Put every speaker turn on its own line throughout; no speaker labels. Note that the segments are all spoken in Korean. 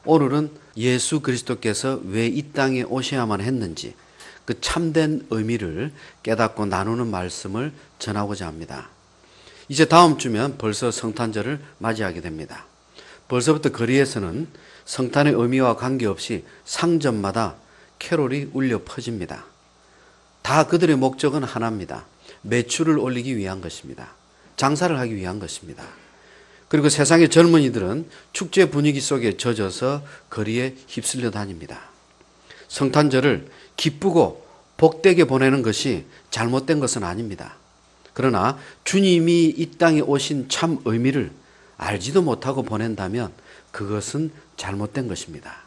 오늘은 예수 그리스도께서 왜 이 땅에 오셔야만 했는지 그 참된 의미를 깨닫고 나누는 말씀을 전하고자 합니다. 이제 다음 주면 벌써 성탄절을 맞이하게 됩니다. 벌써부터 거리에서는 성탄의 의미와 관계없이 상점마다 캐롤이 울려 퍼집니다. 다 그들의 목적은 하나입니다. 매출을 올리기 위한 것입니다. 장사를 하기 위한 것입니다. 그리고 세상의 젊은이들은 축제 분위기 속에 젖어서 거리에 휩쓸려 다닙니다. 성탄절을 기쁘고 복되게 보내는 것이 잘못된 것은 아닙니다. 그러나 주님이 이 땅에 오신 참 의미를 알지도 못하고 보낸다면 그것은 잘못된 것입니다.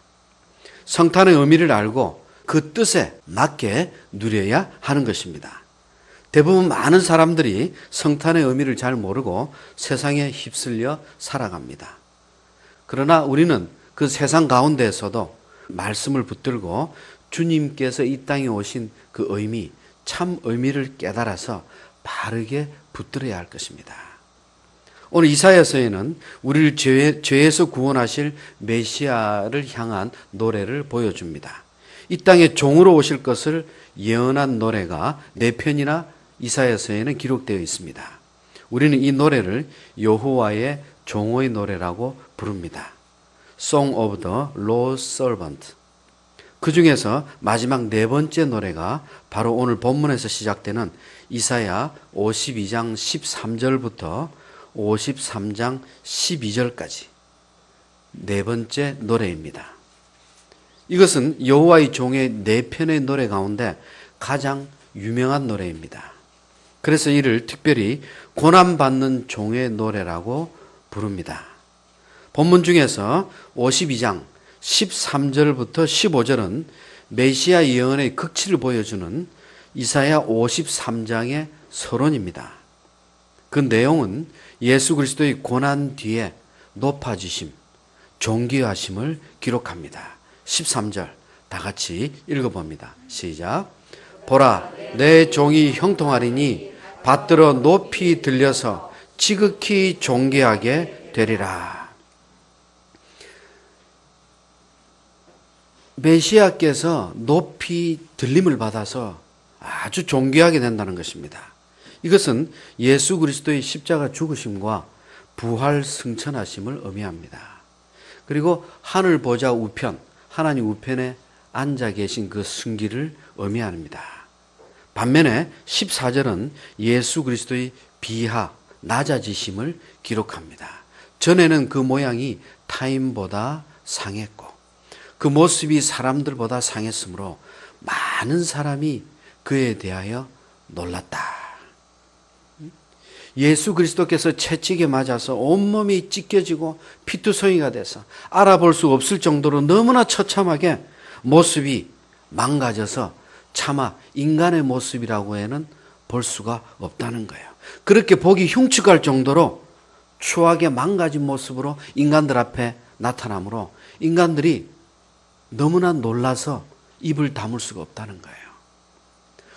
성탄의 의미를 알고 그 뜻에 맞게 누려야 하는 것입니다. 대부분 많은 사람들이 성탄의 의미를 잘 모르고 세상에 휩쓸려 살아갑니다. 그러나 우리는 그 세상 가운데에서도 말씀을 붙들고 주님께서 이 땅에 오신 그 의미, 참 의미를 깨달아서 바르게 붙들어야 할 것입니다. 오늘 이사야서에는 우리를 죄에서 구원하실 메시아를 향한 노래를 보여줍니다. 이 땅에 종으로 오실 것을 예언한 노래가 4편이나 이사야서에는 기록되어 있습니다. 우리는 이 노래를 여호와의 종의 노래라고 부릅니다. Song of the Lord's Servant. 그 중에서 마지막 4번째 노래가 바로 오늘 본문에서 시작되는 이사야 52장 13절부터 53장 12절까지 4번째 노래입니다. 이것은 여호와의 종의 4편의 노래 가운데 가장 유명한 노래입니다. 그래서 이를 특별히 고난받는 종의 노래라고 부릅니다. 본문 중에서 52장 13절부터 15절은 메시아 예언의 극치를 보여주는 이사야 53장의 서론입니다. 그 내용은 예수 그리스도의 고난 뒤에 높아지심, 존귀하심을 기록합니다. 13절 다 같이 읽어봅니다. 시작. 보라, 내 종이 형통하리니 받들어 높이 들려서 지극히 존귀하게 되리라. 메시아께서 높이 들림을 받아서 아주 존귀하게 된다는 것입니다. 이것은 예수 그리스도의 십자가 죽으심과 부활 승천하심을 의미합니다. 그리고 하늘 보좌 우편, 하나님 우편에 앉아 계신 그 승기를 의미합니다. 반면에 14절은 예수 그리스도의 비하, 낮아지심을 기록합니다. 전에는 그 모양이 타인보다 상했고 그 모습이 사람들보다 상했으므로 많은 사람이 그에 대하여 놀랐다. 예수 그리스도께서 채찍에 맞아서 온몸이 찢겨지고 피투성이가 돼서 알아볼 수 없을 정도로 너무나 처참하게 모습이 망가져서 차마 인간의 모습이라고 해는 볼 수가 없다는 거예요. 그렇게 보기 흉측할 정도로 추하게 망가진 모습으로 인간들 앞에 나타나므로 인간들이 너무나 놀라서 입을 다물 수가 없다는 거예요.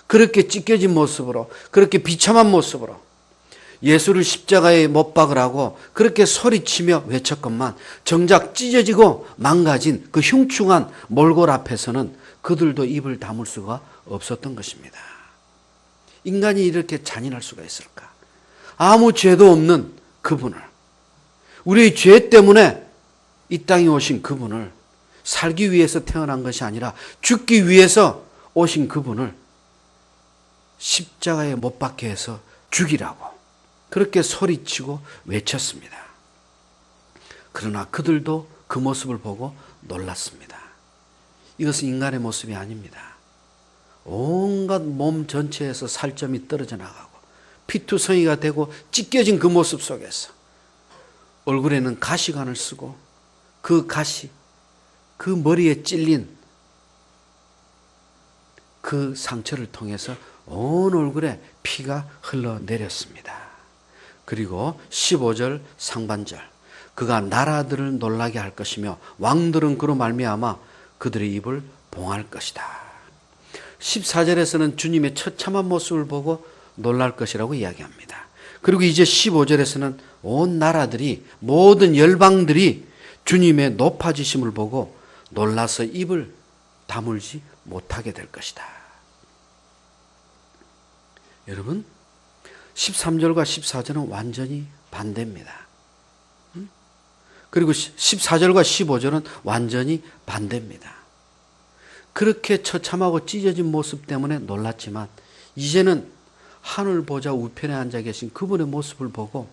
그렇게 찢겨진 모습으로, 그렇게 비참한 모습으로 예수를 십자가에 못 박으라고 그렇게 소리치며 외쳤건만 정작 찢어지고 망가진 그 흉측한 몰골 앞에서는 그들도 입을 다물 수가 없었던 것입니다. 인간이 이렇게 잔인할 수가 있을까? 아무 죄도 없는 그분을, 우리의 죄 때문에 이 땅에 오신 그분을, 살기 위해서 태어난 것이 아니라 죽기 위해서 오신 그분을 십자가에 못 박게 해서 죽이라고 그렇게 소리치고 외쳤습니다. 그러나 그들도 그 모습을 보고 놀랐습니다. 이것은 인간의 모습이 아닙니다. 온갖 몸 전체에서 살점이 떨어져 나가고 피투성이가 되고 찢겨진 그 모습 속에서 얼굴에는 가시관을 쓰고 그 가시, 그 머리에 찔린 그 상처를 통해서 온 얼굴에 피가 흘러내렸습니다. 그리고 15절 상반절, 그가 나라들을 놀라게 할 것이며 왕들은 그로 말미암아 그들의 입을 봉할 것이다. 14절에서는 주님의 처참한 모습을 보고 놀랄 것이라고 이야기합니다. 그리고 이제 15절에서는 온 나라들이, 모든 열방들이 주님의 높아지심을 보고 놀라서 입을 다물지 못하게 될 것이다. 여러분, 13절과 14절은 완전히 반대입니다. 그리고 14절과 15절은 완전히 반대입니다. 그렇게 처참하고 찢어진 모습 때문에 놀랐지만 이제는 하늘 보좌 우편에 앉아 계신 그분의 모습을 보고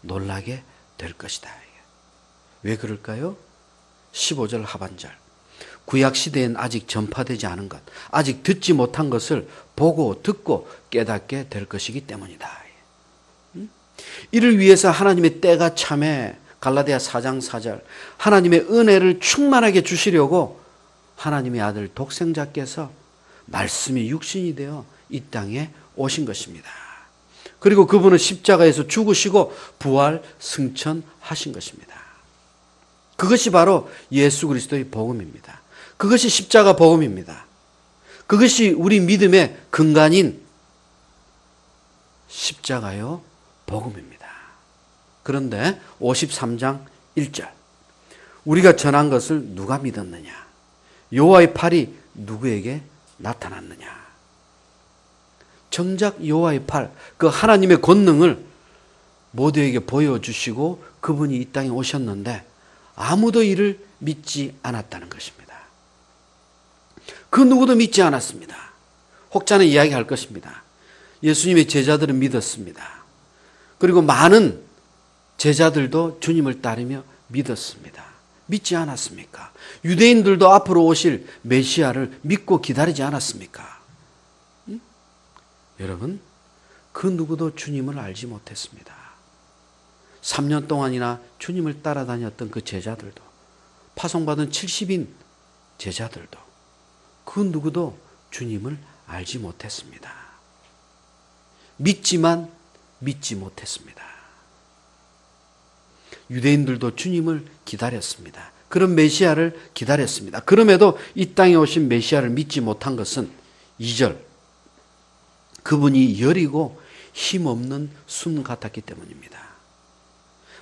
놀라게 될 것이다. 왜 그럴까요? 15절 하반절. 구약시대엔 아직 전파되지 않은 것, 아직 듣지 못한 것을 보고 듣고 깨닫게 될 것이기 때문이다. 이를 위해서 하나님의 때가 참에 갈라디아 4장 4절 하나님의 은혜를 충만하게 주시려고 하나님의 아들 독생자께서 말씀이 육신이 되어 이 땅에 오신 것입니다. 그리고 그분은 십자가에서 죽으시고 부활 승천하신 것입니다. 그것이 바로 예수 그리스도의 복음입니다. 그것이 십자가 복음입니다. 그것이 우리 믿음의 근간인 십자가요 복음입니다. 그런데 53장 1절 우리가 전한 것을 누가 믿었느냐? 여호와의 팔이 누구에게 나타났느냐? 정작 여호와의 팔, 그 하나님의 권능을 모두에게 보여주시고 그분이 이 땅에 오셨는데 아무도 이를 믿지 않았다는 것입니다. 그 누구도 믿지 않았습니다. 혹자는 이야기할 것입니다. 예수님의 제자들은 믿었습니다. 그리고 많은 제자들도 주님을 따르며 믿었습니다. 믿지 않았습니까? 유대인들도 앞으로 오실 메시아를 믿고 기다리지 않았습니까? 여러분, 그 누구도 주님을 알지 못했습니다. 3년 동안이나 주님을 따라다녔던 그 제자들도, 파송받은 70인 제자들도 그 누구도 주님을 알지 못했습니다. 믿지만 믿지 못했습니다. 유대인들도 주님을 기다렸습니다. 그런 메시아를 기다렸습니다. 그럼에도 이 땅에 오신 메시아를 믿지 못한 것은 2절 그분이 여리고 힘없는 순 같았기 때문입니다.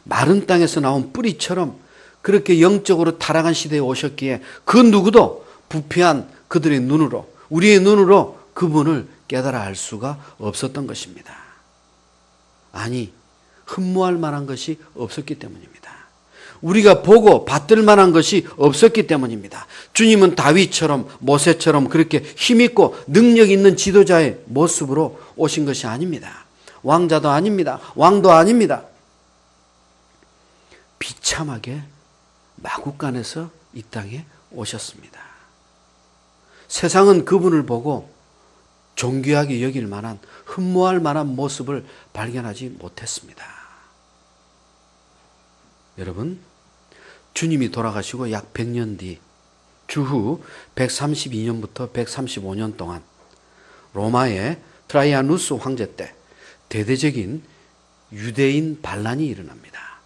마른 땅에서 나온 뿌리처럼 그렇게 영적으로 타락한 시대에 오셨기에 그 누구도 부패한 그들의 눈으로, 우리의 눈으로 그분을 깨달아 알 수가 없었던 것입니다. 아니, 흠모할 만한 것이 없었기 때문입니다. 우리가 보고 받들 만한 것이 없었기 때문입니다. 주님은 다윗처럼 모세처럼 그렇게 힘있고 능력 있는 지도자의 모습으로 오신 것이 아닙니다. 왕자도 아닙니다. 왕도 아닙니다. 비참하게 마구간에서 이 땅에 오셨습니다. 세상은 그분을 보고 존귀하게 여길 만한, 흠모할 만한 모습을 발견하지 못했습니다. 여러분, 주님이 돌아가시고 약 100년 뒤 주후 132년부터 135년 동안 로마의 트라이아누스 황제 때 대대적인 유대인 반란이 일어납니다.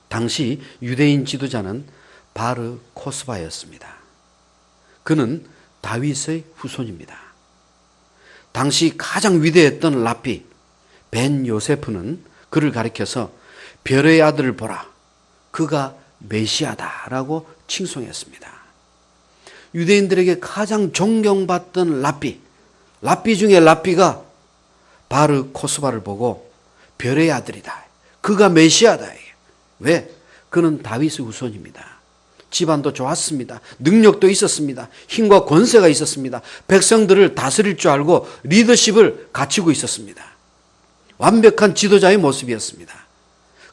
당시 유대인 지도자는 바르 코스바였습니다. 그는 다윗의 후손입니다. 당시 가장 위대했던 랍비 벤 요세프는 그를 가리켜서 별의 아들을 보라, 그가 메시아다라고 칭송했습니다. 유대인들에게 가장 존경받던 랍비 중에 랍비가 바르 코스바를 보고 별의 아들이다, 그가 메시아다. 왜? 그는 다윗의 후손입니다. 집안도 좋았습니다. 능력도 있었습니다. 힘과 권세가 있었습니다. 백성들을 다스릴 줄 알고 리더십을 갖추고 있었습니다. 완벽한 지도자의 모습이었습니다.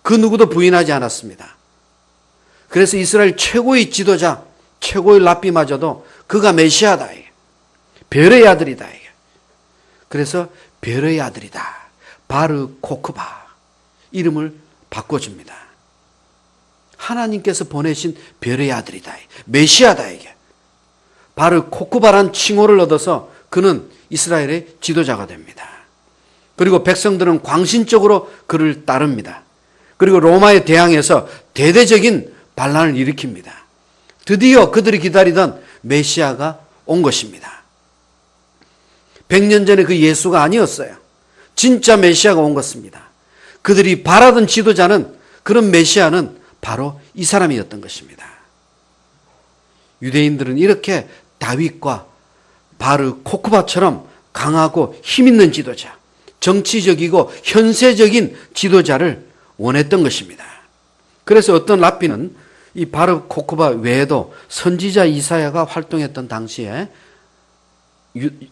그 누구도 부인하지 않았습니다. 그래서 이스라엘 최고의 지도자, 최고의 랍비마저도 그가 메시아다, 별의 아들이다. 그래서 별의 아들이다, 바르 코크바 이름을 바꿔줍니다. 하나님께서 보내신 별의 아들이다, 메시아다. 이게 바르 코크바란 칭호를 얻어서 그는 이스라엘의 지도자가 됩니다. 그리고 백성들은 광신적으로 그를 따릅니다. 그리고 로마에 대항해서 대대적인 반란을 일으킵니다. 드디어 그들이 기다리던 메시아가 온 것입니다. 100년 전에 그 예수가 아니었어요. 진짜 메시아가 온 것입니다. 그들이 바라던 지도자는, 그런 메시아는 바로 이 사람이었던 것입니다. 유대인들은 이렇게 다윗과 바르 코크바처럼 강하고 힘있는 지도자, 정치적이고 현세적인 지도자를 원했던 것입니다. 그래서 어떤 랍비는 이 바르 코크바 외에도 선지자 이사야가 활동했던 당시에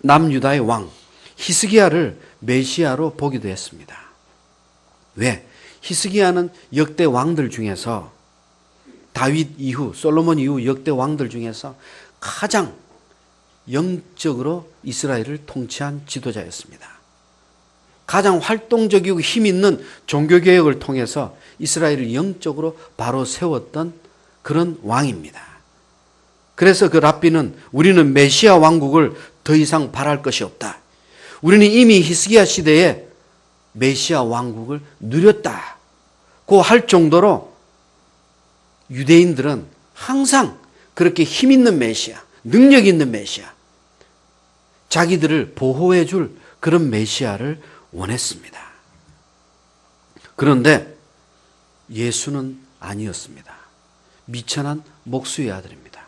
남유다의 왕 히스기야를 메시아로 보기도 했습니다. 왜? 히스기야는 역대 왕들 중에서 다윗 이후, 솔로몬 이후 역대 왕들 중에서 가장 영적으로 이스라엘을 통치한 지도자였습니다. 가장 활동적이고 힘 있는 종교개혁을 통해서 이스라엘을 영적으로 바로 세웠던 그런 왕입니다. 그래서 그 랍비는 우리는 메시아 왕국을 더 이상 바랄 것이 없다. 우리는 이미 히스기야 시대에 메시아 왕국을 누렸다고 할 정도로 유대인들은 항상 그렇게 힘 있는 메시아, 능력 있는 메시아, 자기들을 보호해 줄 그런 메시아를 원했습니다. 그런데 예수는 아니었습니다. 미천한 목수의 아들입니다.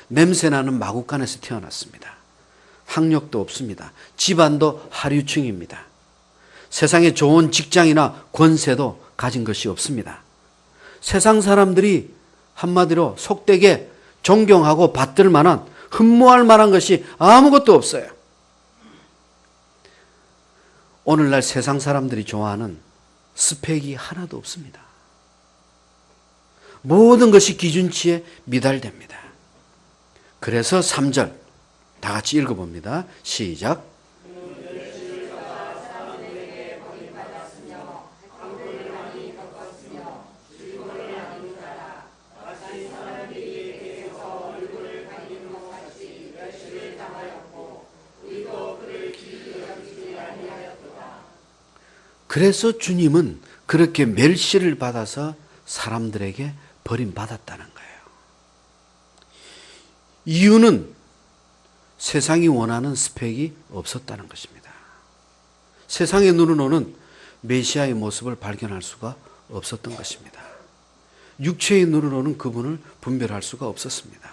냄새나는 마구간에서 태어났습니다. 학력도 없습니다. 집안도 하류층입니다. 세상에 좋은 직장이나 권세도 가진 것이 없습니다. 세상 사람들이 한마디로 속되게 존경하고 받들 만한, 흠모할 만한 것이 아무것도 없어요. 오늘날 세상 사람들이 좋아하는 스펙이 하나도 없습니다. 모든 것이 기준치에 미달됩니다. 그래서 3절 다 같이 읽어봅니다. 시작. 그래서 주님은 그렇게 멸시를 받아서 사람들에게 버림받았다는 거예요. 이유는 세상이 원하는 스펙이 없었다는 것입니다. 세상의 눈으로는 메시아의 모습을 발견할 수가 없었던 것입니다. 육체의 눈으로는 그분을 분별할 수가 없었습니다.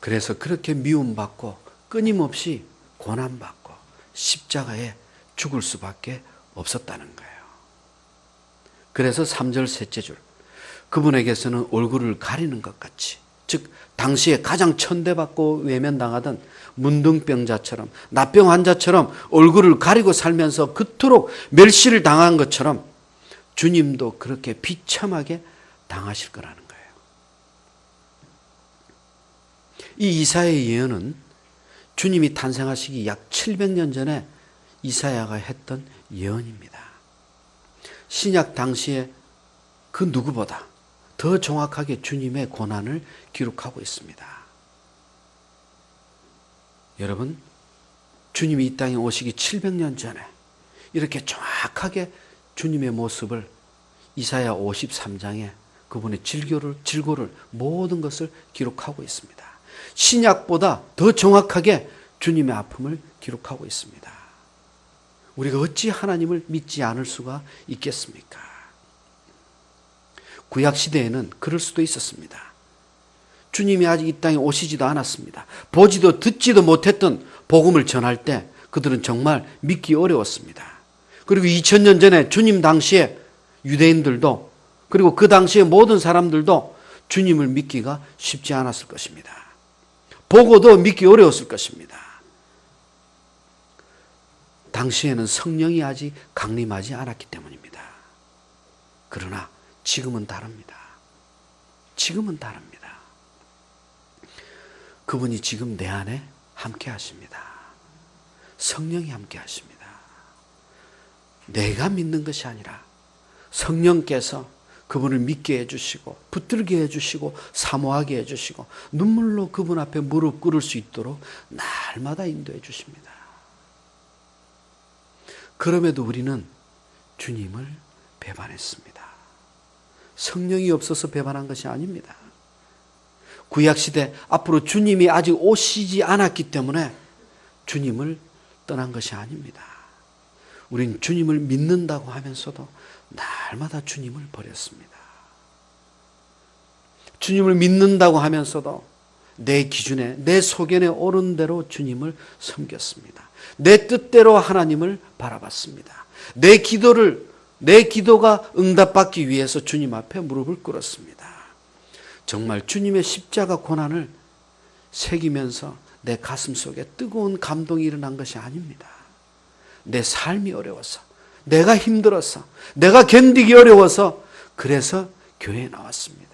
그래서 그렇게 미움받고 끊임없이 고난받고 십자가에 죽을 수밖에 없었다는 거예요. 그래서 3절 셋째 줄, 그분에게서는 얼굴을 가리는 것 같이, 즉 당시에 가장 천대받고 외면당하던 문둥병자처럼, 나병 환자처럼 얼굴을 가리고 살면서 그토록 멸시를 당한 것처럼 주님도 그렇게 비참하게 당하실 거라는 거예요. 이 이사야의 예언은 주님이 탄생하시기 약 700년 전에 이사야가 했던 예언입니다. 신약 당시에 그 누구보다 더 정확하게 주님의 고난을 기록하고 있습니다. 여러분, 주님이 이 땅에 오시기 700년 전에 이렇게 정확하게 주님의 모습을 이사야 53장에 그분의 질고를 모든 것을 기록하고 있습니다. 신약보다 더 정확하게 주님의 아픔을 기록하고 있습니다. 우리가 어찌 하나님을 믿지 않을 수가 있겠습니까? 구약시대에는 그럴 수도 있었습니다. 주님이 아직 이 땅에 오시지도 않았습니다. 보지도 듣지도 못했던 복음을 전할 때 그들은 정말 믿기 어려웠습니다. 그리고 2000년 전에 주님 당시에 유대인들도 그리고 그 당시에 모든 사람들도 주님을 믿기가 쉽지 않았을 것입니다. 보고도 믿기 어려웠을 것입니다. 당시에는 성령이 아직 강림하지 않았기 때문입니다. 그러나 지금은 다릅니다. 지금은 다릅니다. 그분이 지금 내 안에 함께 하십니다. 성령이 함께 하십니다. 내가 믿는 것이 아니라 성령께서 그분을 믿게 해주시고 붙들게 해주시고 사모하게 해주시고 눈물로 그분 앞에 무릎 꿇을 수 있도록 날마다 인도해 주십니다. 그럼에도 우리는 주님을 배반했습니다. 성령이 없어서 배반한 것이 아닙니다. 구약시대 앞으로 주님이 아직 오시지 않았기 때문에 주님을 떠난 것이 아닙니다. 우린 주님을 믿는다고 하면서도 날마다 주님을 버렸습니다. 주님을 믿는다고 하면서도 내 기준에, 내 소견에 오른 대로 주님을 섬겼습니다. 내 뜻대로 하나님을 바라봤습니다. 내 기도가 응답받기 위해서 주님 앞에 무릎을 꿇었습니다. 정말 주님의 십자가 고난을 새기면서 내 가슴 속에 뜨거운 감동이 일어난 것이 아닙니다. 내 삶이 어려워서, 내가 힘들어서, 내가 견디기 어려워서 그래서 교회에 나왔습니다.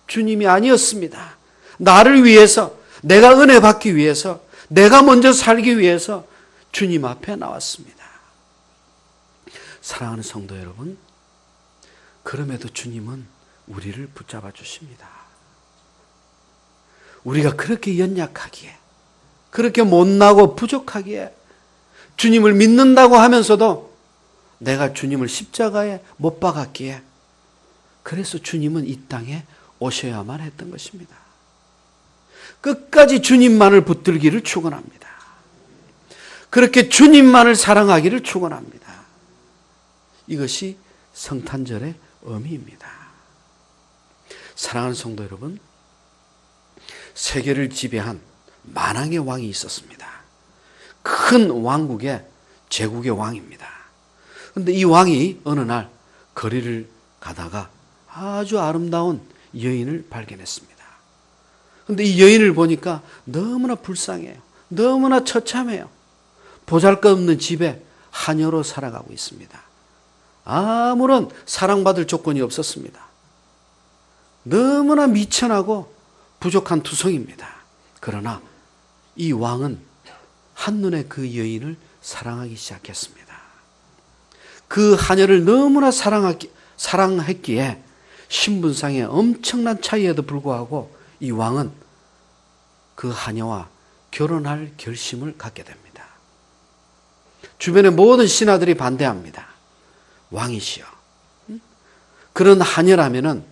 주님이 아니었습니다. 나를 위해서, 내가 은혜 받기 위해서, 내가 먼저 살기 위해서 주님 앞에 나왔습니다. 사랑하는 성도 여러분, 그럼에도 주님은 우리를 붙잡아 주십니다. 우리가 그렇게 연약하기에, 그렇게 못나고 부족하기에, 주님을 믿는다고 하면서도 내가 주님을 십자가에 못 박았기에, 그래서 주님은 이 땅에 오셔야만 했던 것입니다. 끝까지 주님만을 붙들기를 축원합니다. 그렇게 주님만을 사랑하기를 축원합니다. 이것이 성탄절의 의미입니다. 사랑하는 성도 여러분, 세계를 지배한 만왕의 왕이 있었습니다. 큰 왕국의 제국의 왕입니다. 그런데 이 왕이 어느 날 거리를 가다가 아주 아름다운 여인을 발견했습니다. 그런데 이 여인을 보니까 너무나 불쌍해요. 너무나 처참해요. 보잘것없는 집에 하녀로 살아가고 있습니다. 아무런 사랑받을 조건이 없었습니다. 너무나 미천하고 부족한 투성입니다. 그러나 이 왕은 한눈에 그 여인을 사랑하기 시작했습니다. 그 하녀를 너무나 사랑했기에 신분상의 엄청난 차이에도 불구하고 이 왕은 그 하녀와 결혼할 결심을 갖게 됩니다. 주변의 모든 신하들이 반대합니다. 왕이시여, 그런 하녀라면은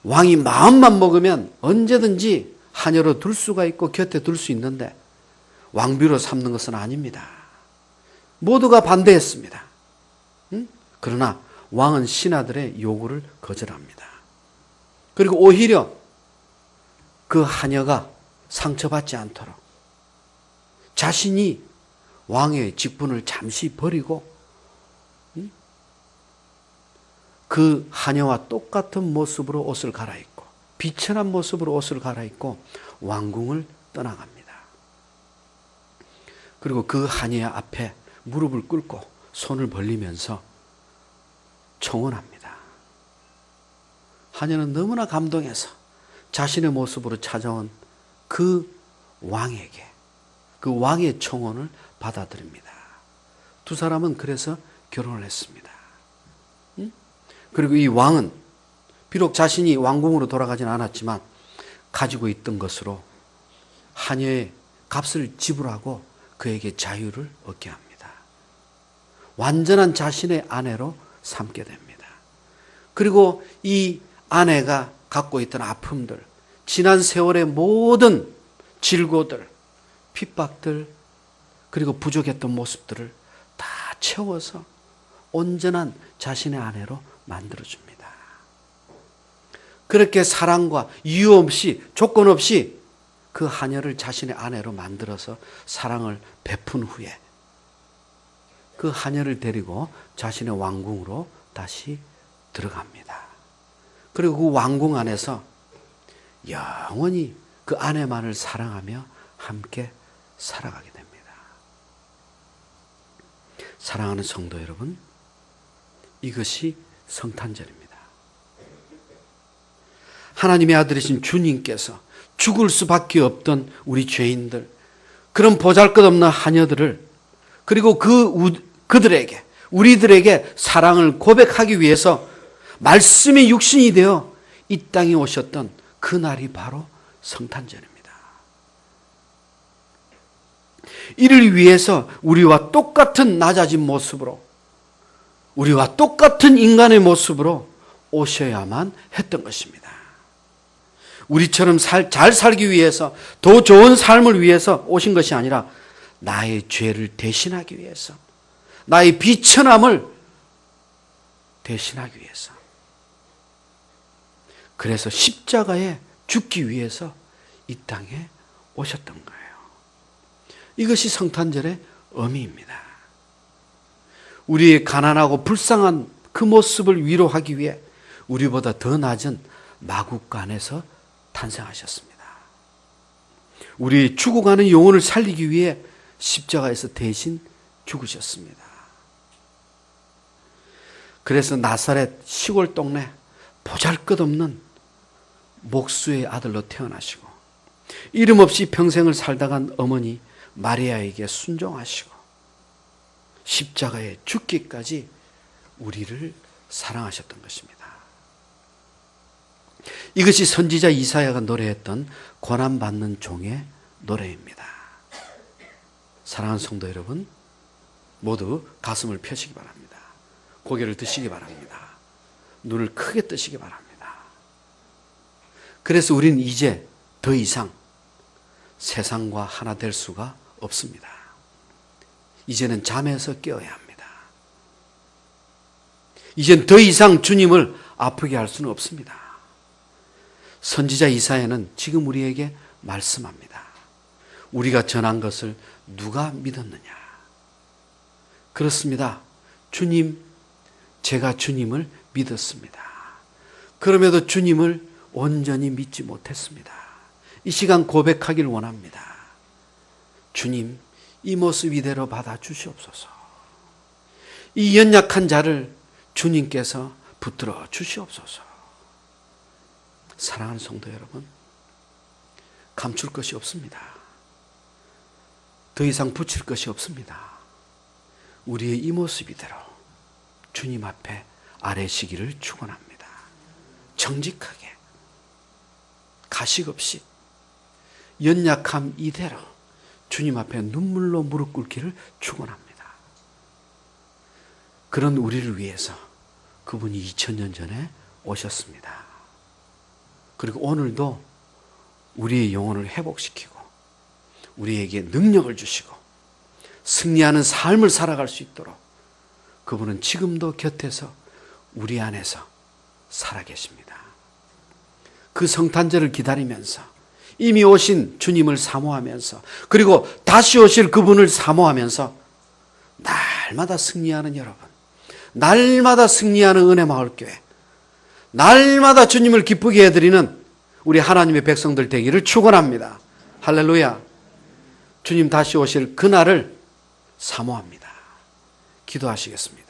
왕이 마음만 먹으면 언제든지 하녀로 둘 수가 있고 곁에 둘 수 있는데 왕비로 삼는 것은 아닙니다. 모두가 반대했습니다. 그러나 왕은 신하들의 요구를 거절합니다. 그리고 오히려 그 하녀가 상처받지 않도록 자신이 왕의 직분을 잠시 버리고 그 하녀와 똑같은 모습으로 옷을 갈아입고 비천한 모습으로 옷을 갈아입고 왕궁을 떠나갑니다. 그리고 그 하녀 앞에 무릎을 꿇고 손을 벌리면서 청혼합니다. 하녀는 너무나 감동해서 자신의 모습으로 찾아온 그 왕에게 그 왕의 청혼을 받아들입니다. 두 사람은 그래서 결혼을 했습니다. 그리고 이 왕은 비록 자신이 왕궁으로 돌아가진 않았지만 가지고 있던 것으로 하녀의 값을 지불하고 그에게 자유를 얻게 합니다. 완전한 자신의 아내로 삼게 됩니다. 그리고 이 아내가 갖고 있던 아픔들, 지난 세월의 모든 질고들, 핍박들, 그리고 부족했던 모습들을 다 채워서 온전한 자신의 아내로 만들어줍니다. 그렇게 사랑과 이유 없이, 조건 없이 그 하녀를 자신의 아내로 만들어서 사랑을 베푼 후에 그 하녀를 데리고 자신의 왕궁으로 다시 들어갑니다. 그리고 그 왕궁 안에서 영원히 그 아내만을 사랑하며 함께 살아가게 됩니다. 사랑하는 성도 여러분, 이것이 성탄절입니다. 하나님의 아들이신 주님께서 죽을 수밖에 없던 우리 죄인들, 그런 보잘것없는 하녀들을, 그리고 그들에게, 우리들에게 사랑을 고백하기 위해서 말씀이 육신이 되어 이 땅에 오셨던 그날이 바로 성탄절입니다. 이를 위해서 우리와 똑같은 낮아진 모습으로, 우리와 똑같은 인간의 모습으로 오셔야만 했던 것입니다. 우리처럼 잘 살기 위해서, 더 좋은 삶을 위해서 오신 것이 아니라 나의 죄를 대신하기 위해서, 나의 비천함을 대신하기 위해서. 그래서 십자가에 죽기 위해서 이 땅에 오셨던 거예요. 이것이 성탄절의 의미입니다. 우리의 가난하고 불쌍한 그 모습을 위로하기 위해 우리보다 더 낮은 마국간에서 탄생하셨습니다. 우리 죽어가는 영혼을 살리기 위해 십자가에서 대신 죽으셨습니다. 그래서 나사렛 시골 동네 보잘것없는 목수의 아들로 태어나시고 이름 없이 평생을 살다간 어머니 마리아에게 순종하시고 십자가에 죽기까지 우리를 사랑하셨던 것입니다. 이것이 선지자 이사야가 노래했던 고난받는 종의 노래입니다. 사랑하는 성도 여러분, 모두 가슴을 펴시기 바랍니다. 고개를 드시기 바랍니다. 눈을 크게 뜨시기 바랍니다. 그래서 우리는 이제 더 이상 세상과 하나 될 수가 없습니다. 이제는 잠에서 깨어야 합니다. 이젠 더 이상 주님을 아프게 할 수는 없습니다. 선지자 이사야는 지금 우리에게 말씀합니다. 우리가 전한 것을 누가 믿었느냐? 그렇습니다. 주님, 제가 주님을 믿었습니다. 그럼에도 주님을 온전히 믿지 못했습니다. 이 시간 고백하길 원합니다. 주님, 이 모습 이대로 받아주시옵소서. 이 연약한 자를 주님께서 붙들어 주시옵소서. 사랑하는 성도 여러분, 감출 것이 없습니다. 더 이상 붙일 것이 없습니다. 우리의 이 모습 이대로 주님 앞에 아뢰시기를 축원합니다. 정직하게, 가식 없이, 연약함 이대로 주님 앞에 눈물로 무릎 꿇기를 축원합니다. 그런 우리를 위해서 그분이 2000년 전에 오셨습니다. 그리고 오늘도 우리의 영혼을 회복시키고 우리에게 능력을 주시고 승리하는 삶을 살아갈 수 있도록 그분은 지금도 곁에서 우리 안에서 살아계십니다. 그 성탄절을 기다리면서 이미 오신 주님을 사모하면서 그리고 다시 오실 그분을 사모하면서 날마다 승리하는 여러분, 날마다 승리하는 은혜마을교회, 날마다 주님을 기쁘게 해드리는 우리 하나님의 백성들 되기를 축원합니다. 할렐루야. 주님 다시 오실 그날을 사모합니다. 기도하시겠습니다.